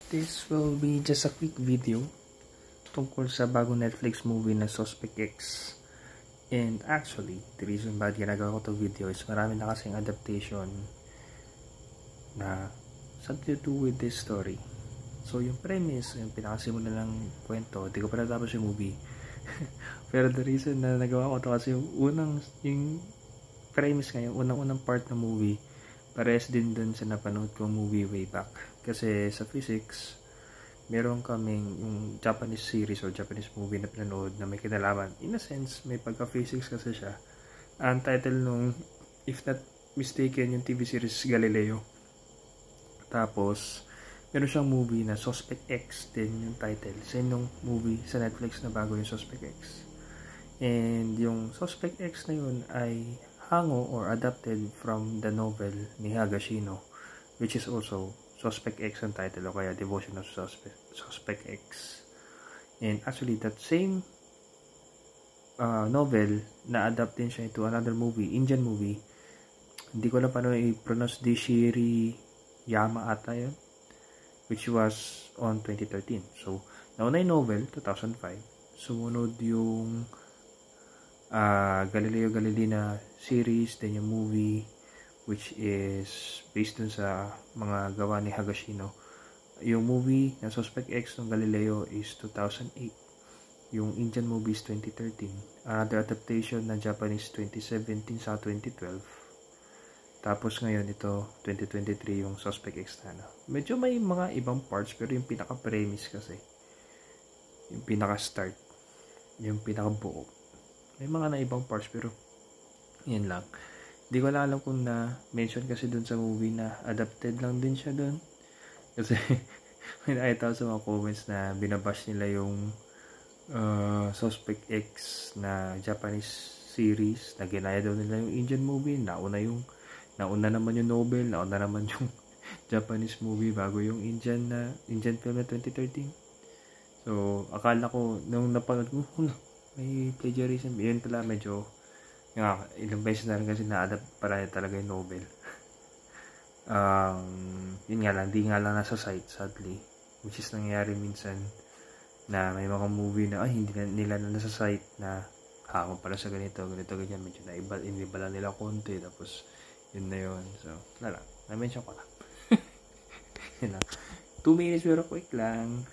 This will be just a quick video tungkol sa bagong Netflix movie na Suspect X. And actually, the reason bakit ginagawa ko itong video is marami na kasing adaptation na something to do with this story. So yung premise, yung pinakasimula ng kwento, di ko pa natapos yung movie. Pero the reason na nagawa ko ito kasi yung premise ngayon, unang part ng movie, pares din dun sa napanood kong movie way back. Kasi sa physics, meron kaming yung Japanese series o Japanese movie na pinanood na may kinalaman. In a sense, may pagka-physics kasi siya. Ang title nung, if not mistaken, yung TV series Galileo. Tapos, meron siyang movie na Suspect X din yung title. Same nung movie sa Netflix na bago yung Suspect X. And yung Suspect X na yun ay hango or adapted from the novel ni Higashino, which is also Suspect X ang title o kaya Devotion of Suspect X. And actually that same novel na adapt din siya into another movie, Indian movie. Hindi ko lang paano i-pronounce, Dishiri Yama ata yun, which was on 2013. So nauna yung novel 2005, sumunod yung Galileo Galilei na series, then yung movie which is based dun sa mga gawa ni Higashino. Yung movie na Suspect X ng Galileo is 2008. Yung Indian movie is 2013. Another adaptation na Japanese 2017 sa 2012. Tapos ngayon ito 2023 yung Suspect X na. Medyo may mga ibang parts pero yung pinaka-premise kasi, yung pinaka-start, yung pinaka-buo, may mga na ibang parts pero yan lang. Hindi ko alam kung na-mention kasi dun sa movie na adapted lang din siya dun. Kasi may nakita ko sa mga comments na binabash nila yung Suspect X na Japanese series na ginaya daw nila yung Indian movie. Nauna naman yung novel, nauna naman yung Japanese movie bago yung Indian film na 2013. So akala ko nung napanood ko, may plagiarism. Yun pala medyo ilang beses na rin kasi na-adapt para talaga yung novel. Yun nga lang, di nga lang nasa site sadly, which is nangyayari minsan na may mga movie na hindi na nila nasa site na hango pala sa ganito ganyan, medyo iniba lang nila konti, tapos yun na yun. So na lang, na-mention ko lang. Yun lang, 2 minutes pero quick lang.